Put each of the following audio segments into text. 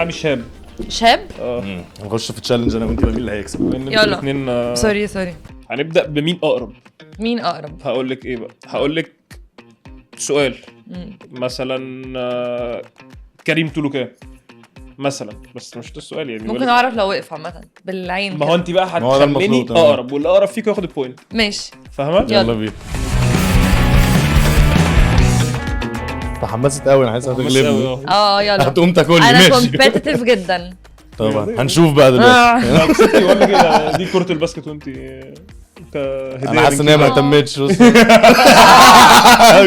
عامل شاب. نخش في تشالنج انا وانت، مين اللي هيكسب؟ يلا الاثنين. سوري هنبدا بمين اقرب. مين اقرب؟ هقول لك ايه بقى، هقول لك سؤال مثلا كريم طوله كام مثلا، بس مش ده السؤال يعني. ممكن اعرف لو وقف عامه بالعين ما هو انت بقى ما هو ده هتخليني المفروض، اقرب، واللي اقرب فيك ياخد البوينت. ماشي فاهمه؟ يلا بينا. تحمست قوي، انا حاسس هتغلبني. يلا هتقوم تاكلني. انا ماشي كومبيتيتيف جدا طبعا هنشوف بقى دلوقتي. كسبتي ولا كده؟ دي كرة الباسكت وانت كهدية. انا حاسس ان هي ما اهتمتش.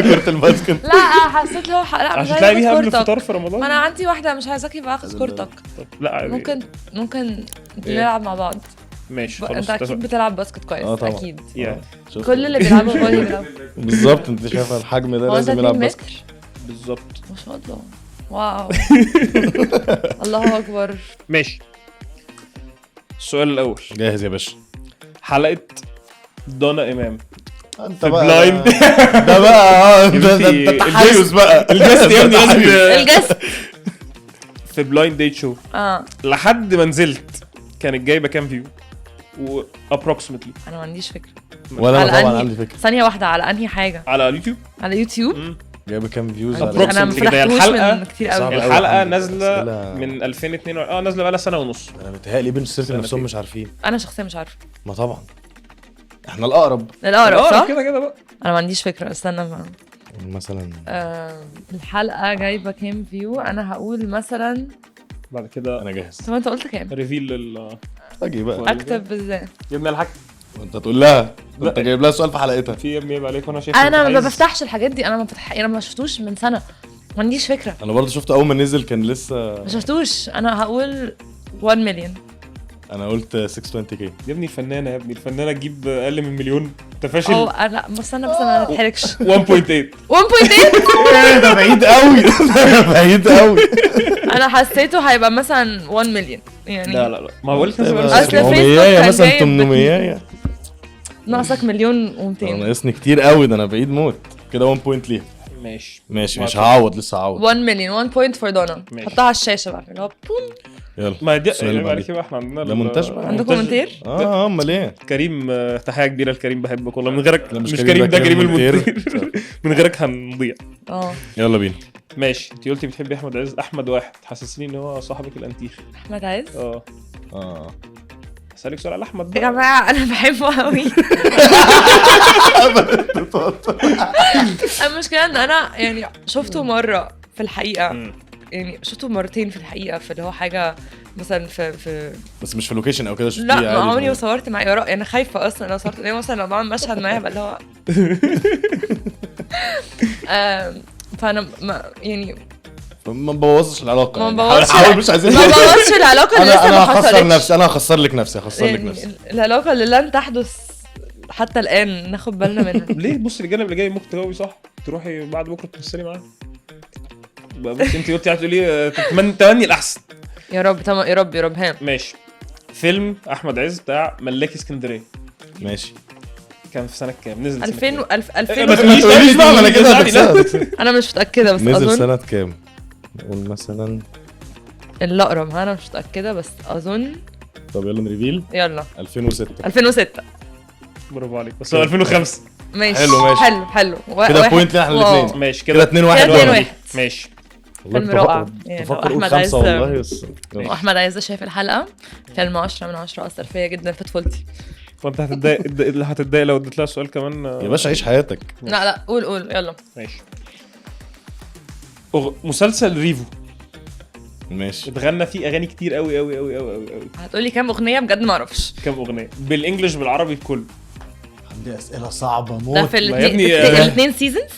كرة الباسكت. لا حسيت له لا مش عشان تلاقي بيها قبل كورتك. الفطار في رمضان. ما انا عندي واحده مش عايزاك يبقى اخد كورتك. لا عادي. ممكن نلعب مع بعض. ماشي خلاص. انت اكيد بتلعب باسكت كويس. طبعا. اكيد يعني كل اللي بيلعبوا هو بيلعب بالظبط، انت شايفه الحجم ده هو انت لازم 2 يلعب متر باسكت. بالظبط. ما شاء الله. واو الله اكبر. ماشي. السؤال الاول، جاهز يا باشا. حلقة دانا امام انت في بقى بلايند. ده بقى ده يا انت بنتي، تحيز بقى. الجست يا ابني لازم الجست في بلايند ديت شو لحد ما نزلت كانت جايبه كام فيو وابروكسيمتلي؟ انا ما عنديش فكره. ولا على انا طبعا أنهي؟ عندي فكره. ثانيه واحده، على انهي حاجه؟ على اليوتيوب. على يوتيوب. جايبه كام فيوز انا على ما approximately كده. فتحتوش الحلقة من كتير قوي. صعب. الحلقه أوي. نازله أسئلة. من 2022 نازله بقى سنه ونص. انا متهيألي بين السيرتي نفسهم مش عارفين. انا شخصيا مش عارفه. ما طبعا احنا الاقرب الاقرب صح؟ كده كده بقى. انا ما عنديش فكره. استنى مثلا. الحلقه جايبه كام فيو؟ انا هقول مثلا. بعد كده انا جاهز. طب انت قلت كام؟ ريفيل لل اجي بقى اكتب ازاي؟ يا ابني الحاج انت تقول لها انت جايب لها سؤال في حلقتها. في يا ابني عيب عليك وانا شايف. انا ما بفتحش الحاجات دي. انا ما شفتوش من سنه. ما عنديش فكره. انا برضه شفته اول ما نزل كان لسه. ما شفتوش. انا هقول 1 مليون. انا قلت 620k. يا ابني الفنانه، يا ابني الفنانه تجيب اقل من مليون؟ انت فاشل. لا بس انا ما اتحركش. 1.8. 1.8 ده بعيد قوي. ده بعيد قوي. انا حسيته هيبقى مثلا 1 مليون يعني. لا ما قلت أصل فيسبوك 800 كان مثلا جايب 800. ناقصك مليون و200. انا ناقصني كتير قوي، ده انا بعيد موت كده. 1 بوينت ليها. ماشي مش هعوض، لسه هعوض. 1 مليون 1 بوينت فور دونا. ماشي. حطها على الشاشه بقى اللي هو بوم. يلا ما دي السؤال اللي عيب عليك بعديه. بقى. احنا عندنا ده مونتاج بقى. عندكم مونتير؟ امال ايه؟ كريم. تحيه كبيره لكريم، بحبك والله. من غيرك لا، مش كريم، ده كريم مونتير. المونتير. من غيرك هنضيع. يلا بينا. ماشي. انت قلتي بتحبي احمد عز. احمد واحد حسسني ان هو صاحبك الانتيخ. احمد عز. هسألك سؤال على احمد يا بقى. جماعه انا بحبه قوي. المشكله ان انا يعني شفته مره في الحقيقه. يعني شفته مرتين في الحقيقه، في اللي هو حاجه مثلا في بس مش في لوكيشن او كده شفتيه لا عادي. ما عمري ما صورت معاه. انا خايفه اصلا لو صورت مثلا لو بعمل مشهد معاه بقى اللي هو فانا يعني ما بوظش العلاقه ما يعني. بوظش حاول مش عايزين. ما بوظش العلاقه اللي لسه انا ما هخسر حصلتش. نفسي. انا هخسر لك نفسي. هخسر لك يعني نفسي. العلاقه اللي لن تحدث حتى الان ناخد بالنا منها. ليه؟ بص الجانب اللي جاي ممكن تجاوبي صح، تروحي بعد بكره تمثلي معاه. بس انت قلتي هتقولي تمني الاحسن. يا رب تمام. يا رب ها. ماشي. فيلم احمد عز بتاع ملاكي اسكندريه ماشي. كان في سنه كام نزل؟ 2000 ما 2000 تقوليش بقى، ما انا كده يعني لا. هتكسبك. انا مش متاكده بس نزل اظن سنه كام؟ نقول مثلا. الاقرب. انا مش متاكده بس اظن. طب يلا نريفيل. يلا 2006. 2006. برافو عليك. بس هو 2005. ماشي حلو، ماشي. حلو كده بوينت لنا احنا الاثنين. ماشي كده 2-1. كده 2-1. ماشي. فيلم رائع يعني. تفكر قول احمد عز 5 والله بس. واحمد عز شايف الحلقه فيلم 10 من 10. اثر فيا جدا في طفولتي. وانت هتتضايق لو اديت لها سؤال كمان. يا باشا عيش حياتك. لا قول يلا. ماشي. مسلسل ريفو ماشي. اتغنى فيه اغاني كتير قوي قوي قوي قوي قوي قوي. هتقولي كام اغنيه؟ بجد ما اعرفش كام اغنيه بالانجلش بالعربي بكله؟ عندي اسئله صعبه ده موت. في ما يا ابني، الاثنين سيزونز.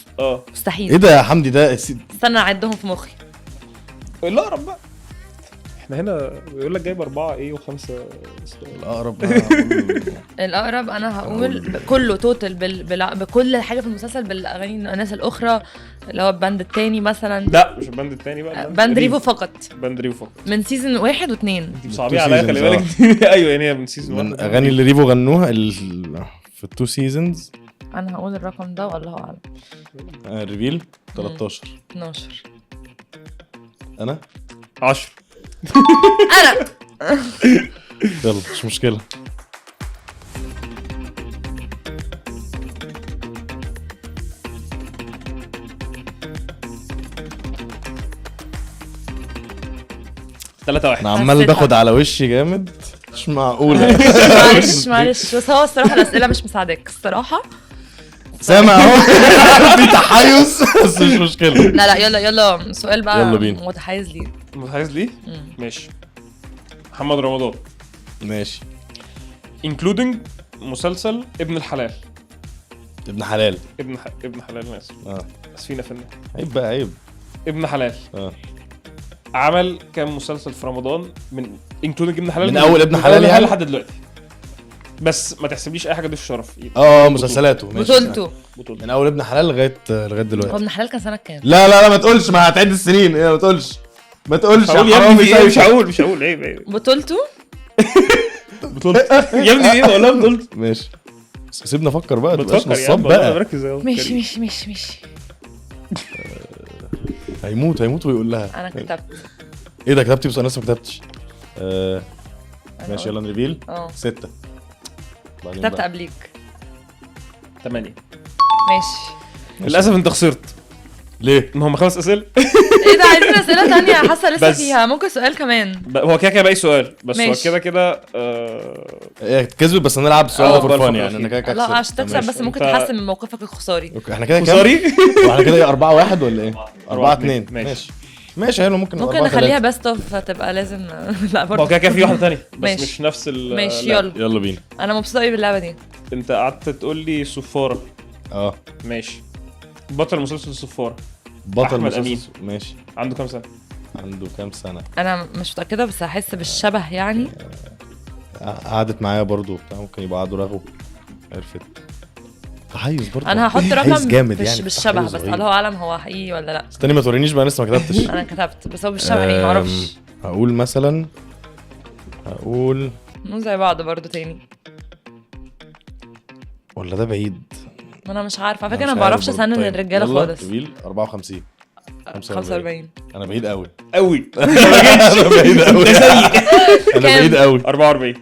مستحيل. ايه ده يا حمدي ده؟ استنى اعدهم في مخي. الاقرب بقى. احنا هنا بيقول لك جايب 4 ايه و5. الاقرب. الاقرب انا هقول كله توتال بكل حاجه في المسلسل بالاغاني الناس الاخرى اللي هو الباند التاني مثلا. لا مش الباند التاني بقى. باند ريفو فقط. باند ريفو فقط من سيزون 1 و2. انت صعبيه عليا خلي بالك. ايوه يعني هي من سيزون 1. من اغاني اللي ريفو غنوها في التو سيزونز. انا هقول الرقم ده والله اعلم. ريفيل 13. 12. انا 10. انا يلا مش مشكله. ثلاثة واحد. انا عمال حسيتها. باخد على وشي جامد، مش معقوله. معلش بس هو الصراحه الاسئله مش مساعدك الصراحه. سامع اهو. في تحيز بس مش مشكله. لا يلا سؤال بقى يلا بينا. متحيز ليه. متحيز ليه؟ ماشي. محمد رمضان ماشي. including مسلسل ابن الحلال. ابن حلال. ابن حلال ناس. اه اسفين يا فندم. عيب بقى عيب. ابن حلال اه عمل كام مسلسل في رمضان من including ابن حلال؟ من أول ابن حلال يعني؟ لحد دلوقتي. بس ما تحسبليش اي حاجه دي في الشرف. مسلسلاته ماشي. بطولته. من اول ابن حلال لغايه هو دلوقتي. ابن حلال كان سنه كام؟ لا ما تقولش، ما هتعد السنين. ايه ما تقولش مش هقول يا ابني في إيه؟ مش هقول عيب. بطولته. يا ابني ايه والله بطولت. ماشي بس سيبنا افكر بقى، تبقاش بتفكر يا نصاب عم، انا بقى. بركز اهو. ماشي هيموت ويقول لها. انا كتبت. ايه ده كتبتي؟ بس انا لسه ما كتبتش. أنا ماشي قلت. يلا نريفيل. 6 6 كتبت قبليك. 8. ماشي. للاسف انت خسرت. ليه؟ ان هم 5 اسئله. ايه ده عايزين اسئله تانية حاسه لسه بس. فيها ممكن سؤال كمان. هو كده باقي سؤال بس. هو ماشي. كده هي كسبت بس انا العب السؤال ده فور فان يعني. انا كده لا كسبت. عشان تكسب ماشي. بس ممكن انت- تحسن من موقفك الخساري. اوكي احنا كده كام؟ سوري. واحنا كده ايه 4-1 ولا ايه؟ 4-2 ماشي. ماشي حلو. ممكن ممكن 4-3. نخليها بيست اوف فتبقى لازم لا هو برضه. كده في واحده ثانيه بس ماشي. مش نفس ماشي لا. يلا. بينا. انا مبسوطه قوي باللعبه دي. انت قعدت تقول لي صفاره. اه ماشي. بطل مسلسل الصفاره بطل أحمد مسلسل. أمين. ماشي. عنده كام سنه؟ عنده كام سنه؟ انا مش متاكده بس هحس بالشبه يعني. قعدت معايا برضو بتاع، ممكن يبقى قعدوا رغوا. عرفت تحيز برضو. انا هحط تحيز رقم جامد يعني. بالشبه تحيز بس رهيب. الله اعلم هو حقيقي ولا لا. استني ما تورينيش بقى، لسه ما كتبتش. انا كتبت بس هو بالشبه ايه معرفش. هقول مثلا هقول مو زي بعض برضو تاني. ولا ده بعيد؟ ما انا مش عارفه على فكره مش انا ما بعرفش عارف برضو. اسنن طيب، الرجاله يلا، خالص. طويل 54 45 انا بعيد قوي. قوي. انا بعيد قوي. انا بعيد قوي. 44.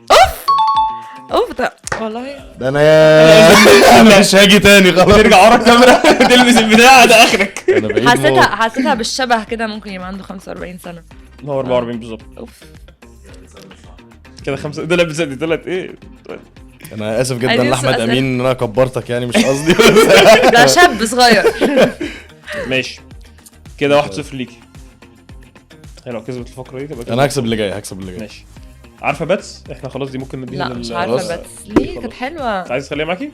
اوف ده والله. ده انا مش هاجي تاني خلاص. ترجع ورا الكاميرا تلبس البتاع ده اخرك. انا بعيد موت. حسيتها بالشبه كده ممكن يبقى عنده 45 سنه. هو 44 بالظبط. اوف. كده 5 ده لابس دي طلعت ايه؟ انا اسف جدا عايزين لاحمد أسئلة. امين ان انا كبرتك يعني، مش قصدي. ده شاب صغير. ماشي. كده 1-0 ليكي. هي لو كسبت الفقره دي تبقى كده. انا هكسب اللي جاي، هكسب اللي جاي. ماشي. عارفه باتس؟ احنا خلاص دي ممكن نديها لا مش خلاص. عارفه بس ليه كانت خلاص. حلوه. عايز تخليها معاكي؟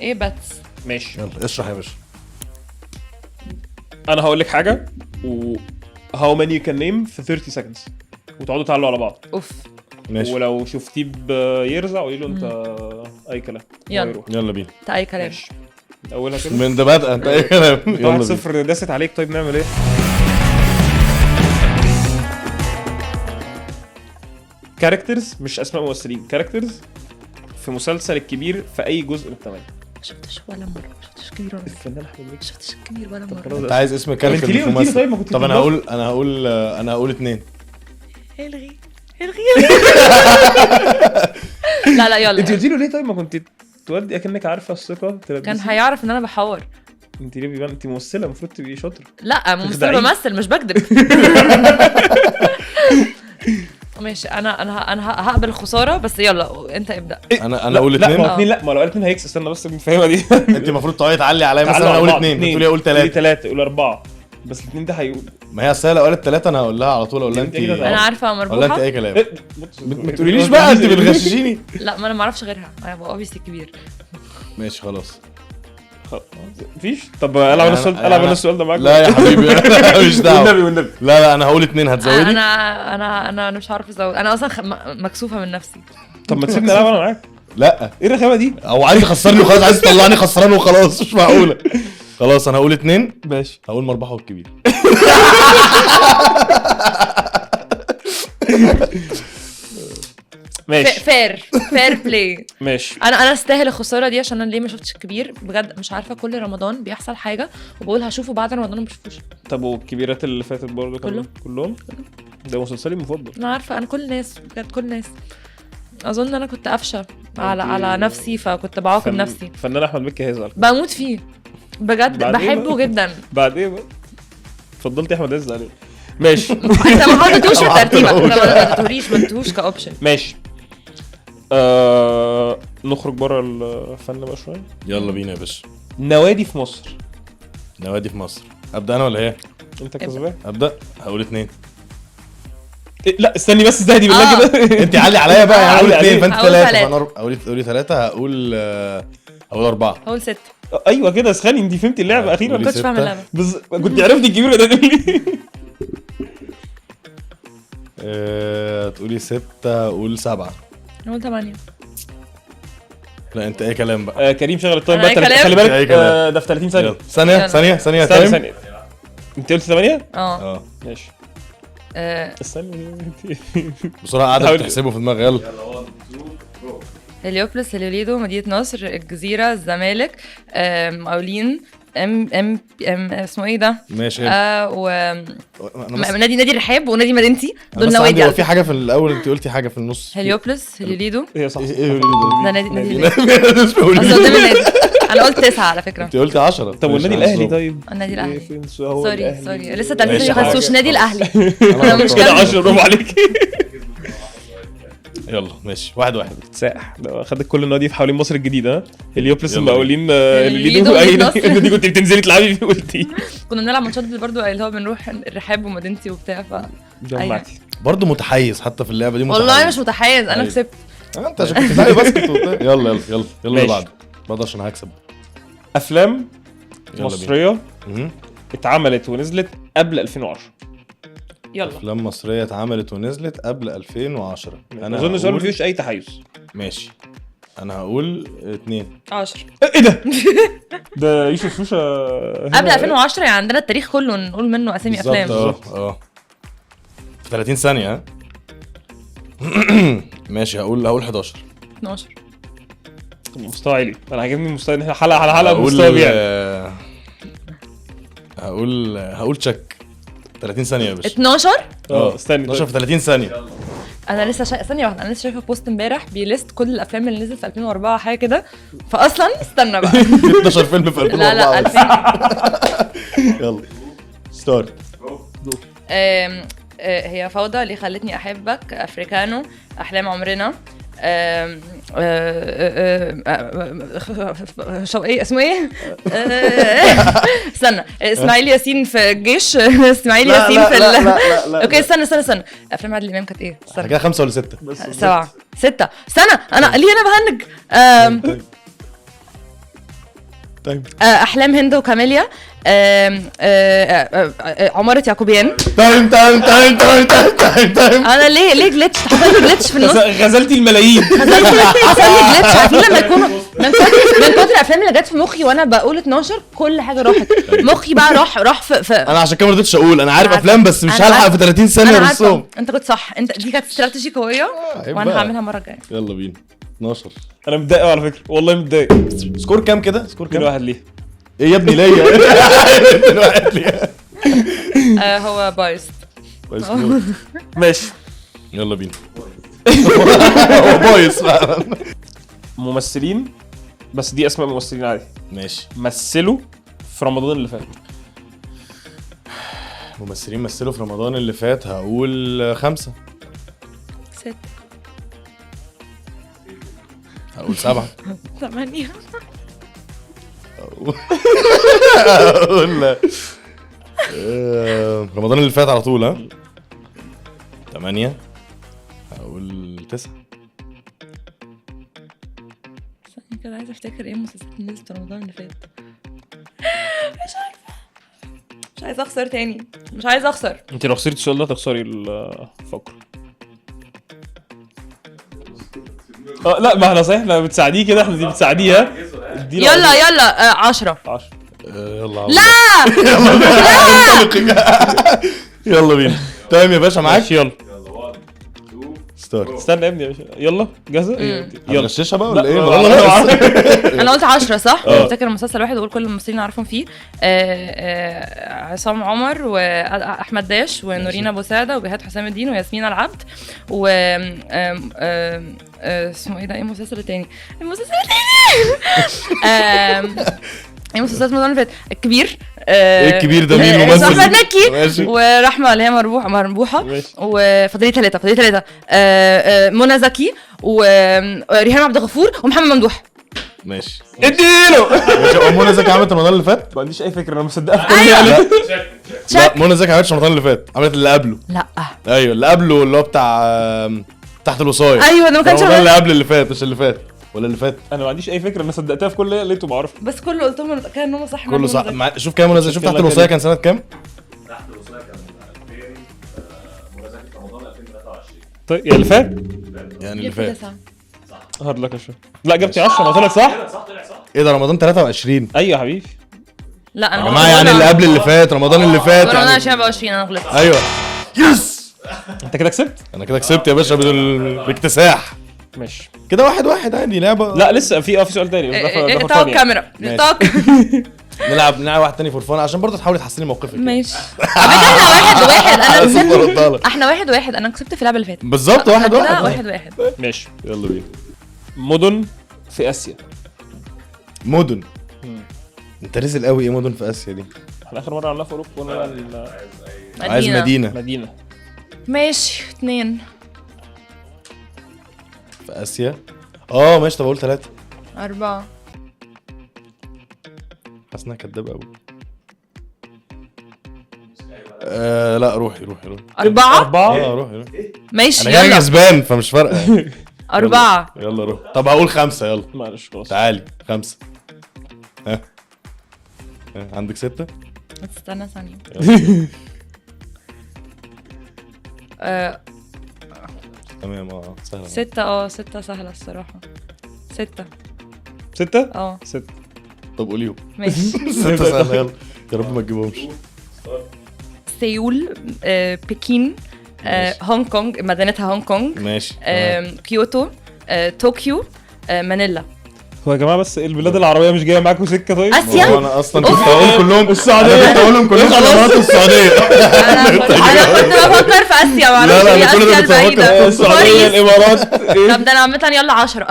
ايه باتس. ماشي. يلا اشرح يا باشا. انا هقول لك حاجه و how many you can name في 30 seconds وتقعدوا تعلوا على بعض. اوف. ماشي ولو شفتيه بيرزع قولي له انت اي كلام. يلا. هو يروح. يلا بينا. ده اي كلام. ماشي. اولها كده. من ده بدأ انت اي كلام. يلا 1-0 بينا. داست عليك. طيب نعمل ايه؟ كاركترز مش اسماء ممثلين. كاركترز في مسلسل الكبير في اي جزء من الثمانية. ما شفتش ولا مره. ما شفتش كبير ولا مره. الفنان احمد مكي. ما شفتش الكبير ولا خلاص. مره. انت عايز اسم الكاركتر انت ليه مش قلتيلي ممثل؟ طيب؟ ما كنت طب انا بتضاف. هقول 2. الغي. لا يلا. انت قلتي له ليه؟ طيب ما كنت تودي اكنك عارفه الثقه كان تلبسي. هيعرف ان انا بحور. انت ليه بيبان انت ممثله المفروض تبقي شاطره. لا ممثل تخدعيه. بمثل مش بكذب. ماشي انا هقبل الخساره بس يلا انت ابدا. انا اقول لا 2. ما 2 لا ما لو قال 2 هيكسب. استنى بس نفهمها دي. انت المفروض تقعدي تعلي عليا مثلا. انا اقول 2 تقولي اقول 3. 3 قول 4 بس الاثنين ده هيقول. ما هي اصل لو قالت 3 انا هقول لها على طول. اقول لها انت انت كده انا عارفه ولا انت مربوحه. اي كلام. إيه؟ ما تقوليليش بقى انت بتغششيني. لا ما انا ما اعرفش غيرها هو اوبيسلي كبير. ماشي خلاص. مفيش. طب العب انا السؤال ده معاك. لا يا حبيبي مش دعوه. والنبي لا انا هقول 2. هتزودي؟ انا مش عارفه ازود. انا اصلا مكسوفه من نفسي. طب ما تسيبني العب انا معاك. لا ايه الرخامه دي؟ او عايز يخسرني وخلاص. عايز تطلعني خسران وخلاص. مش معقوله. خلاص انا هقول 2. ماشي. هقول مربحه والكبير. ماشي. ماشي فير بلاي. ماشي. انا استاهل الخساره دي عشان انا ليه ما شفتش الكبير بجد. مش عارفه كل رمضان بيحصل حاجه وبقول هشوفه بعد رمضان وما بشوفوش. طب والكبيرات اللي فاتت برضه كلهم ده مسلسلي المفضل. انا عارفه انا كل الناس بجد كل الناس. اظن انا كنت قفشه على نفسي فكنت بعاقب نفسي. فنان احمد مكي هيزعل. بموت فيه بجد بحبه جدا. بعد ايه بقى فضلت احمد عز عليه. ماشي. انت ما حطيتوش في ترتيبك. ما انتوش كاوبشن. ماشي. نخرج بره الفن بقى شويه. يلا بينا يا باشا. نوادي في مصر. نوادي في مصر. ابدا انا ولا ايه؟ انت كسبان. ابدا. هقول 2. إيه لا استني بس استهدي بالله كده. انت علي عليا بقى. هقول 2 فانت هقول 3. تلاتة. هقول 3. هقول 4. هقول 6. ايوه كده اسخني. انت فهمتي اللعبه اخيرا. ما كنتش فاهمه اللعبه. كنت عرفتي الكبير ده. تقولي 6. اقول 7. هقول 8. لا انت اي كلام بقى. كريم شغل التايم أنا بقى. أي خلي بالك أي كلام. ده في 30 ثانيه. يلا. ثانيه ثانيه تايم. انت قلت 8. ماشي. استني بسرعه قاعده بتحسبه في دماغي. يلا. هليوبلس، هليوليدو، مدينة نصر، الجزيرة، الزمالك، مقاولين، ام اسمه ايه ده؟ ماشي. نادي الرحاب ونادي مدينتي. دول نوادي. هو في حاجه في الاول انت قلتي حاجه في النص. هليوبلس، هليوليدو. هي صح. ده نادي انا قلت 9 على فكرة. انت قلتي 10. طب والنادي الاهلي طيب؟ النادي الاهلي. سوري لسه 30 ما خلصوش. نادي الاهلي. انا مش كده 10. برافو عليك. يلا ماشي. 1-1. ساح ده خدت كل النوادي في حوالين مصر الجديده. اليوبلس يلا المقاولين الليدو اي نادي كنت بتنزلي تلعبي فيه قلتي. كنا بنلعب ماتشات برضو اللي هو بنروح الرحاب ومدينتي وبتاع جمعتي. برضه متحيز حتى في اللعبه دي. والله مش متحيز. انا كسبت. انت عشان كنت بتلعبي باسكت وبتاع. يلا اللي بعده عشان هكسب. افلام مصريه اتعملت ونزلت قبل 2010. يلا. افلام مصريه اتعملت ونزلت قبل 2010. انا اظن السؤال مفيش اي تحيز. ماشي. انا هقول 2. 10. ايه ده يوسف شوشه قبل 2010 يعني عندنا التاريخ كله نقول منه اسامي افلام. في 30 ثانيه. ها ماشي. هقول 11. 12. مستوى عالي. انا عاجبني المستوى ان احنا حلقه على حلقه مستوى بيعلى. هقول تشيك. 30 ثانيه يا باشا. 12. استني 12 في 30 ثانيه. انا لسه ثانيه واحده. انا لسه شايفه بوست امبارح بيليست كل الافلام اللي نزلت في 2004 حاجه كده. فاصلا استنى بقى. 12 فيلم في 2004. لا 2000. يلا ستارت. هي فوضى اللي خلتني احبك، افريكانو، احلام عمرنا، ايه اسمه ايه؟ استنى. اسماعيل ياسين في الجيش. اسماعيل ياسين في اوكي استنى. افلام عادل امام كانت ايه؟ استنى كده 5 ولا 6؟ 7 6. استنى انا ليه انا بهنج. طيب. احلام هند وكاميليا. عمارة يعقوبيان. تايم. انا ليه جلتش؟ حصل لي جلتش في النص. غزلتي الملايين. حصل لي جلتش. عارفين لما يكونوا من كتر الافلام اللي جت في مخي وانا بقول 12 كل حاجه راحت. مخي بقى راح في انا عشان كده ما رضيتش اقول. انا عارف افلام بس مش هلحق في 30 ثانيه ارسم. انت كنت صح. دي كانت استراتيجي قويه وانا هعملها المره الجايه. يلا بينا. 12. انا متضايق على فكره والله متضايق. سكور كام كده؟ سكور كام؟ 1 ليه؟ ايه يا ابني ليا؟ 1 ليا. هو بايست. ماشي يلا بينا. هو بايظ فعلا. ممثلين بس دي اسماء ممثلين عادي. ماشي. مثلوا في رمضان اللي فات. ممثلين مثلوا في رمضان اللي فات. هقول 5. 6. هقول 7. 8. هقول رمضان اللي فات على طول. ها 8. هقول 9. ثانية كده عايزة افتكر ايه المسلسلات اللي نزلت في رمضان اللي فات. مش عارفة. مش عايزة اخسر تاني. مش عايزة اخسر. انت لو خسرتي السؤال ده تخسري الفقرة. لا ما احنا صحيح احنا بتساعديه كده. احنا دي بتساعديها. يلا 10. يلا لا يلا بينا. تمام يا باشا معاك. يلا ستار. استنى يا ابني يلا جاهزه مم. يلا هنغششها بقى ولا لا، ايه؟ لا، والله لا، لا. انا قلت 10 صح؟ اه. افتكر مسلسل واحد واقول كل الممثلين اعرفهم فيه. عصام عمر واحمد داش ونورين ابو سعده وجهاد حسام الدين وياسمين العبد و اسمه ايه ده؟ ايه المسلسل التاني؟ ايه مسلسلات رمضان اللي فات؟ الكبير. ايه الكبير ده؟ مين الممثل؟ احمد مكي ماشي. ورحمه اللي هي مربوحه ماشي. وفضلي ثلاثه منى زكي وريهام عبد الغفور ومحمد ممدوح. ماشي. اديله ماشي. منى زكي عملت رمضان اللي فات؟ ما عنديش اي فكره انا مصدقها في كل أيوة. يعني لا منى زكي عملتش رمضان اللي فات، عملت اللي قبله. لا ايوه اللي قبله اللي هو بتاع تحت الوصايه. ايوه ده ما كانش رمضان اللي قبل اللي فات، مش اللي فات ولا اللي فات. انا ما عنديش اي فكره انا صدقتها في كل اللي لقيته بعرف بس كله قلتهم كان هم صح. كله صح. شوف كام منى زكي، شوف تحت يلا الوصايه كده. كان سنه كام؟ تحت الوصايه كان 2000 منى زكي في رمضان 2023. طيب يا اللي فات يعني اللي فات. هارد لك شويه. لا جبتي 10 ما طلعت صح. صح طلع صح. ايه ده رمضان 23 ايوه يا حبيبي لا انا يا جماعه، يعني اللي قبل اللي فات رمضان اللي فات انا يعني. 2024 انا غلطت. ايوه يس انت كده كسبت انا كده كسبت يا باشا باكتساح. ماشي. كده 1-1 عادي لعبه. لا لسه في سؤال تاني بس ده اقطعوا فور فان يعني. الكاميرا ماشي. اقطعوا. نلعب واحد تاني فور فان عشان برضه تحاولي تحسني موقفك يعني. ماشي. على فكره احنا 1-1 انا لازم كسبت. أردها لك. احنا 1-1 انا كسبت في اللعبه اللي فاتت بالظبط 1-1. لا 1-1. ماشي. يلا بينا. مدن في اسيا. مدن. انت رزل قوي. ايه مدن في اسيا دي؟ احنا اخر مره عملناها في اوروبا قلنا عايز مدينه مدينه ماشي 2 في اسيا. ماشي. طب اقول 3. 4 حاسس انها كداب قوي. لا روحي 4 4 روحي ماشي انا جاي يلا كسبان فمش فارقه. 4 يلا روح. طب هقول 5 يلا. معلش خلاص. تعالي 5. ها عندك 6. استنى ثانيه. تمام سهله. 6 سهله الصراحه. 6 6 6 طب قوليهم. ماشي. 6 سهله يلا. يا رب ما تجيبهمش. سيول بكين ماشي. هونج كونج مدينتها هونج كونج ماشي. كيوتو طوكيو مانيلا. هو يا جماعه بس البلاد العربيه مش جايه معاكم سكه طيب؟ اسيا. هو انا اصلا كنت هقول كلهم السعودية. أنا كنت هقولهم كلهم في الامارات والسعوديه. انا كنت بفكر في اسيا معرفش لا، لا، ليه أنا كل ده اسيا كنت بفكر البعيده. في السعوديه كويس. الامارات طب ده انا عامه يلا 10.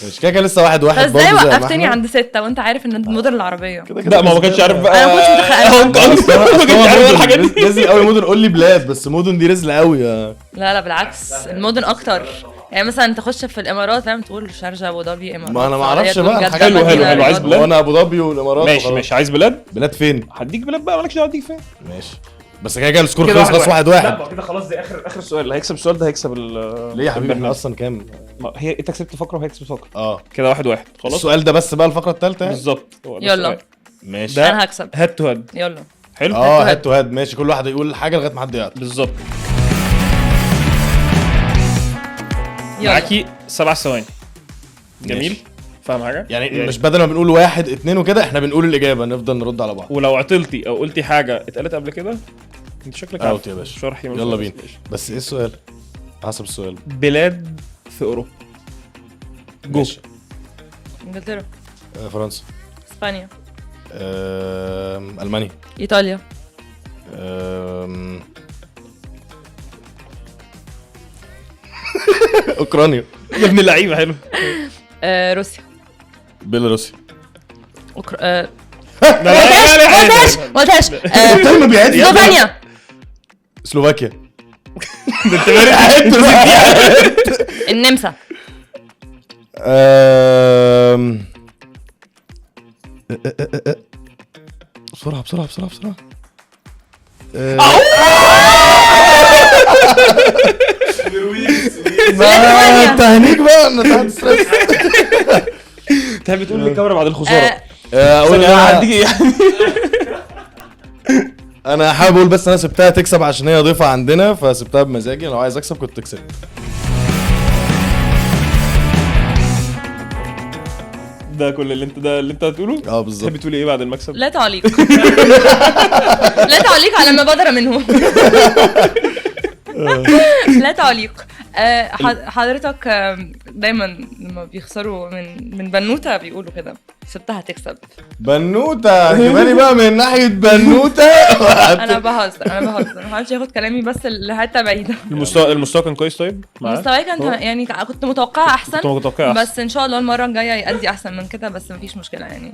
مش كده لسه 1-1 بس برضه ازاي زي ما وقفتني إحنا. عند 6 وانت عارف ان المدن العربيه؟ لا ما كانش عارف بقى أنا ما كنتش متخيل. هونج كونج ما كانش عارف الحاجات دي. رزل قوي مدن. قول لي بلاد بس مدن دي رزل قوي يا. لا بالعكس المدن اكتر. يعني مثلا تخش في الامارات فاهم تقول شارجه ابو ظبي امارات. ما أنا ما أعرفش السعودية، بقى جدة، الحاجات. حلو، مدينة، حلو، عايز رياض. بلاد؟ وانا ابو ظبي والامارات ماشي وخلاص. ماشي عايز بلاد بلاد فين؟ هديك بلاد بقى مالكش دعوه اديك فين. ماشي. بس كده السكور كده خلص 1-1. لا ما كده خلاص دي اخر سؤال اللي هيكسب السؤال ده هيكسب ليه يا حبيبي احنا البرنامج. اصلا كام؟ هي انت كسبت فقره وهي كسبت فقره. كده كده 1-1 خلاص. السؤال ده بس بقى الفقره الثالثه يعني. بالظبط هو ده يلا. السؤال. ماشي. ده انا هكسب. هاد تو هاد يلا حلو هاد تو هاد. ماشي كل واحد يقول حاجه لغايه ما حد يعرف. بالظبط. يلا معاكي 7 ثواني. جميل ماشي. فاهم حاجه يعني مش بدل ما بنقول 1 2 وكده احنا بنقول الاجابه نفضل نرد على بعض. ولو عطلتي او قلتي حاجه اتقالت قبل كده انت شكلك اوت عارف. يا باشا. شرحي من يلا الأول. بينا. بس ايه السؤال؟ حسب السؤال. بلاد في اوروبا. جو. ماشي. انجلترا فرنسا. اسبانيا المانيا. ايطاليا اوكرانيا. يا ابن اللعيبه حلو. روسيا بيلاروسيا. ما قلتهاش ما بيعد سلوفينيا سلوفاكيا. انت بارد. النمسا بسرعة سلوفينيا. تهنيك بقى انا تحت ستريس. تحب تقول للكاميرا بعد الخساره اقول ثانية هعديك يعني. انا حابب اقول بس انا سبتها تكسب عشان هي ضيفة عندنا فسبتها بمزاجي. لو عايز اكسب كنت تكسب. ده كل اللي انت هتقوله. بالظبط. تحب تقولي ايه بعد المكسب؟ لا تعليق. لا تعليق على ما بدر منه. لا تعليق. حضرتك دايما لما بيخسروا من بنوته بيقولوا كده سبتها تكسب. بنوته جيباني بقى من ناحيه بنوته. انا بهزر محدش ياخد كلامي بس لحته بعيده. المستوى كان كويس طيب معاه؟ مستواي كان يعني كنت متوقعه احسن، كنت متوقع بس ان شاء الله المره الجايه يأدي احسن من كده، بس مفيش مشكله يعني.